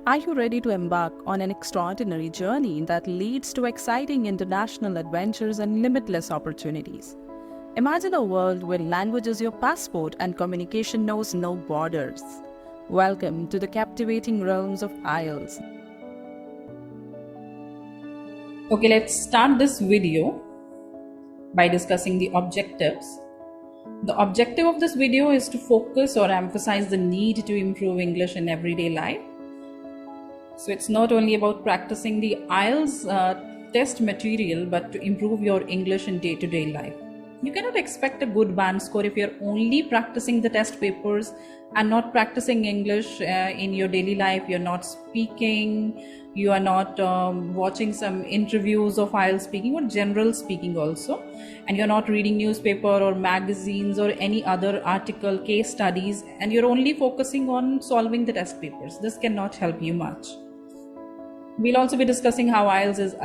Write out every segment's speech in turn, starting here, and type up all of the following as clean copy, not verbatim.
Are you ready to embark on an extraordinary journey that leads to exciting international adventures and limitless opportunities? Imagine a world where language is your passport and communication knows no borders. Welcome to the captivating realms of IELTS. Okay, let's start this video by discussing the objectives. The objective of this video is to focus or emphasize the need to improve English in everyday life. So it's not only about practicing the IELTS test material, but to improve your English in day-to-day life. You cannot expect a good band score if you're only practicing the test papers and not practicing English in your daily life. You're not speaking, you are not watching some interviews of IELTS speaking or general speaking also, and you're not reading newspaper or magazines or any other article, case studies, and you're only focusing on solving the test papers. This cannot help you much. We'll also be discussing how IELTS is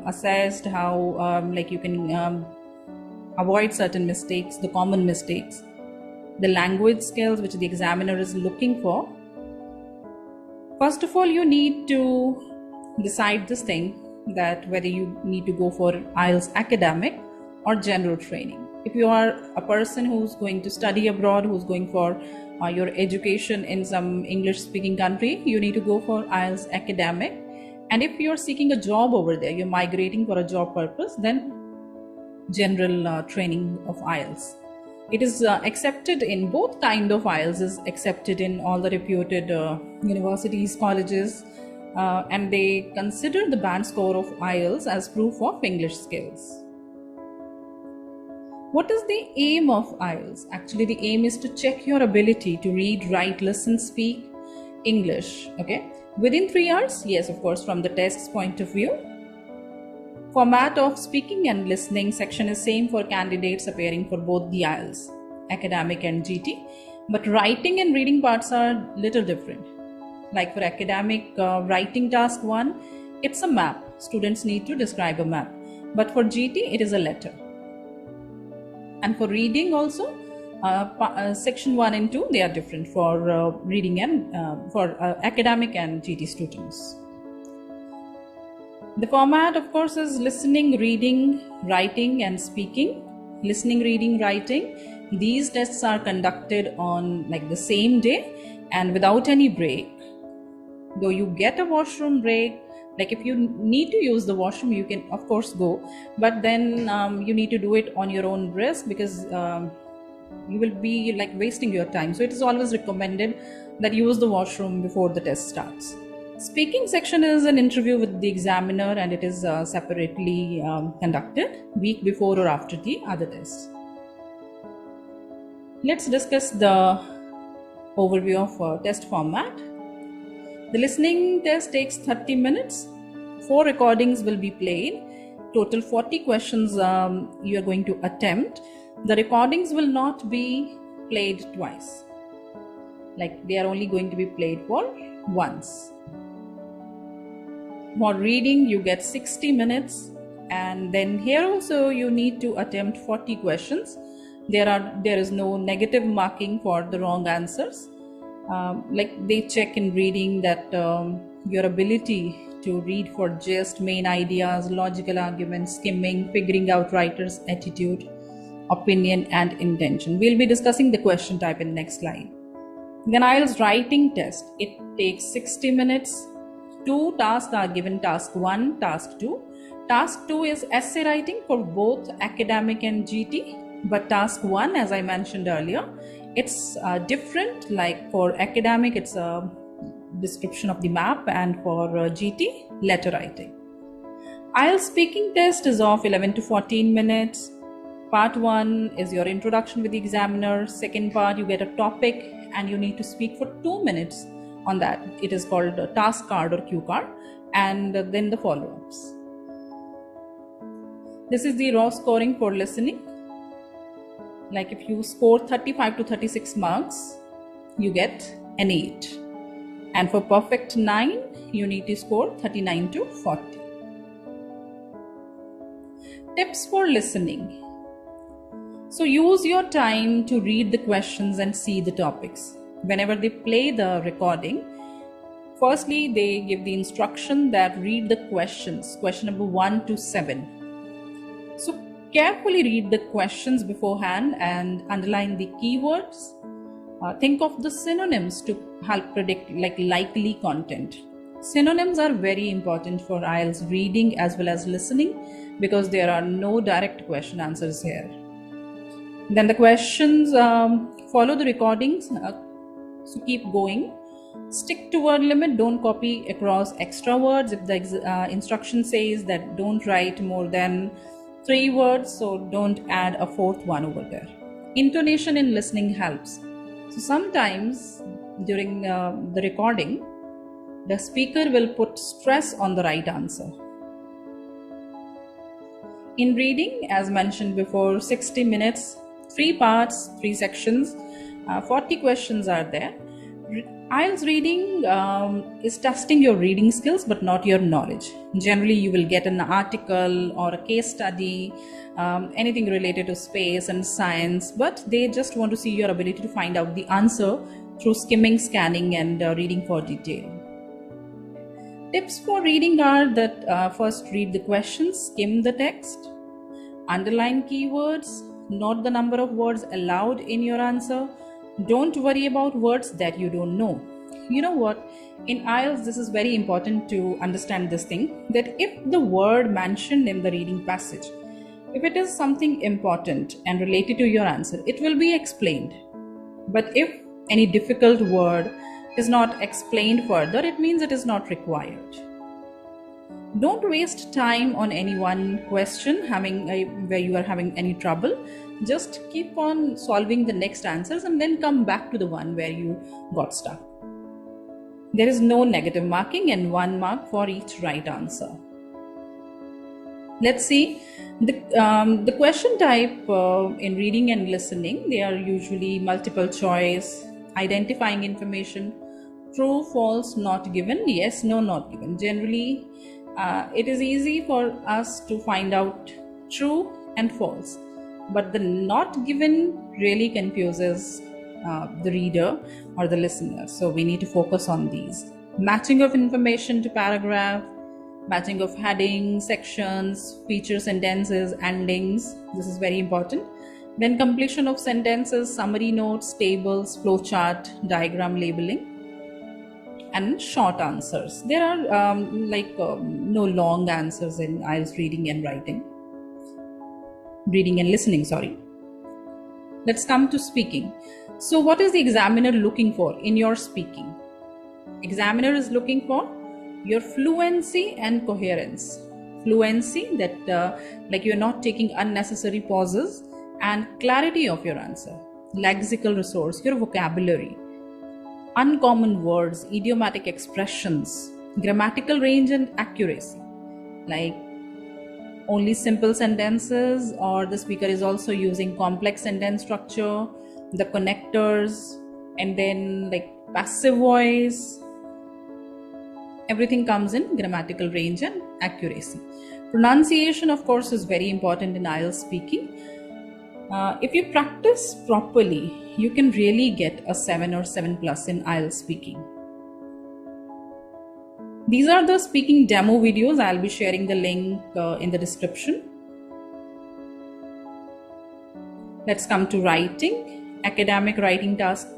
assessed, how you can avoid certain mistakes, the common mistakes, the language skills which the examiner is looking for. First of all, you need to decide this thing that whether you need to go for IELTS academic or general training. If you are a person who's going to study abroad, who's going for your education in some English speaking country, you need to go for IELTS academic. And if you're seeking a job over there, you're migrating for a job purpose, then general training of IELTS. It is accepted in both kind of IELTS, is accepted in all the reputed universities, colleges, and they consider the band score of IELTS as proof of English skills. What is the aim of IELTS? Actually, the aim is to check your ability to read, write, listen, speak English. Okay, within 3 hours, yes, of course, from the test's point of view. Format of speaking and listening section is same for candidates appearing for both the IELTS, academic and GT, but writing and reading parts are little different. Like for academic writing task 1, it's a map. Students need to describe a map. But for GT, it is a letter. And for reading also, section 1 and 2, they are different for reading and for academic and GT students. The format, of course, is listening, reading, writing, and speaking. Listening, reading, writing. These tests are conducted on like the same day and without any break. Though you get a washroom break, like if you need to use the washroom, you can of course go, but then you need to do it on your own risk because you will be like wasting your time. So it is always recommended that you use the washroom before the test starts. Speaking section is an interview with the examiner and it is separately conducted week before or after the other tests. Let's discuss the overview of test format. The listening test takes 30 minutes. 4 recordings will be played. Total 40 questions you are going to attempt. The recordings will not be played twice. Like they are only going to be played for once. For reading, you get 60 minutes, and then here also you need to attempt 40 questions. There is no negative marking for the wrong answers. Like they check in reading that your ability to read for gist, main ideas, logical arguments, skimming, figuring out writer's attitude, opinion, and intention. We'll be discussing the question type in next slide. Then IELTS writing test. It takes 60 minutes. 2 tasks are given, task 1, task 2. Task 2 is essay writing for both academic and GT, but task 1, as I mentioned earlier, it's different. Like for academic, it's a description of the map, and for GT, letter writing. IELTS speaking test is of 11 to 14 minutes. Part 1 is your introduction with the examiner. Second part, you get a topic and you need to speak for 2 minutes on that. It is called a task card or cue card, and then the follow-ups. This is the raw scoring for listening. Like if you score 35 to 36 marks, you get an 8. And for perfect 9, you need to score 39 to 40. Tips for listening. So use your time to read the questions and see the topics. Whenever they play the recording, Firstly, they give the instruction that read the questions, question number 1 to 7. So carefully read the questions beforehand and underline the keywords. Think of the synonyms to help predict likely content. Synonyms are very important for IELTS reading as well as listening because there are no direct question answers here. Then the questions follow the recordings, so keep going. Stick to word limit, don't copy across extra words. If the instruction says that don't write more than 3 words, so don't add a 4th one over there. Intonation in listening helps. So sometimes during the recording, the speaker will put stress on the right answer. In reading, as mentioned before, 60 minutes, 3 parts, 3 sections, 40 questions are there. IELTS reading is testing your reading skills but not your knowledge. Generally, you will get an article or a case study, anything related to space and science, but they just want to see your ability to find out the answer through skimming, scanning, and reading for detail. Tips for reading are that first read the questions, skim the text, underline keywords, note the number of words allowed in your answer. Don't worry about words that you don't know. You know what? In IELTS, this is very important to understand this thing, that if the word mentioned in the reading passage, if it is something important and related to your answer, it will be explained. But if any difficult word is not explained further, it means it is not required. Don't waste time on any one question where you are having any trouble. Just keep on solving the next answers and then come back to the one where you got stuck. There is no negative marking and 1 mark for each right answer. Let's see the question type in reading and listening. They are usually multiple choice, identifying information, true, false, not given, yes, no, not given. Generally, it is easy for us to find out true and false, but the not given really confuses the reader or the listener. So we need to focus on these. Matching of information to paragraph, matching of headings, sections, feature sentences, endings. This is very important. Then completion of sentences, summary notes, tables, flowchart, diagram labeling, and short answers. There are no long answers in IELTS reading and listening, sorry. Let's come to speaking. So what is the examiner looking for in your speaking? Examiner is looking for your fluency and coherence. Fluency, that you're not taking unnecessary pauses, and clarity of your answer. Lexical resource, your vocabulary. Uncommon words, idiomatic expressions, grammatical range and accuracy, like only simple sentences, or the speaker is also using complex sentence structure, the connectors, and then passive voice. Everything comes in grammatical range and accuracy. Pronunciation, of course, is very important in IELTS speaking. If you practice properly, you can really get a 7 or 7+ in IELTS speaking. These are the speaking demo videos. I'll be sharing the link in the description. Let's come to writing. Academic writing task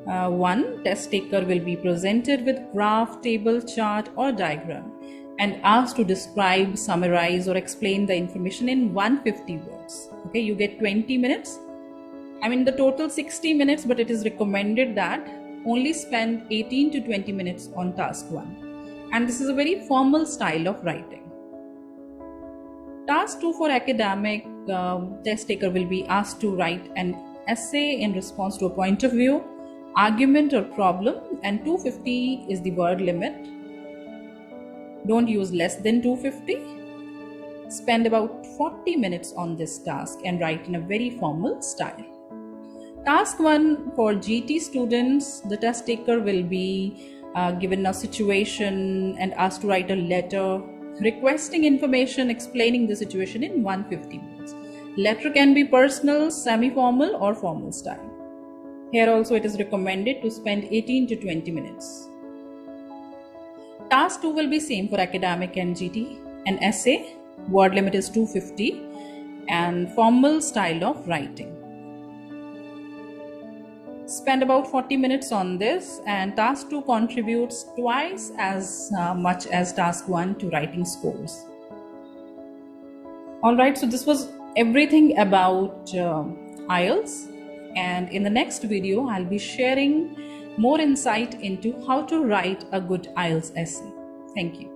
1. Test taker will be presented with graph, table, chart or diagram and asked to describe, summarize or explain the information in 150 words. Okay, you get 20 minutes. The total 60 minutes, but it is recommended that only spend 18 to 20 minutes on task 1. And this is a very formal style of writing. Task 2 for academic, test taker will be asked to write an essay in response to a point of view, argument or problem, and 250 is the word limit. Don't use less than 250. Spend about 40 minutes on this task and write in a very formal style. Task 1 for GT students, the test taker will be given a situation and asked to write a letter requesting information explaining the situation in 150 words. Letter can be personal, semi-formal or formal style. Here also it is recommended to spend 18 to 20 minutes. Task 2 will be same for academic and GT. An essay, word limit is 250, and formal style of writing. Spend about 40 minutes on this, and task 2 contributes twice as much as task 1 to writing scores. Alright, so this was everything about IELTS, and in the next video I'll be sharing more insight into how to write a good IELTS essay. Thank you.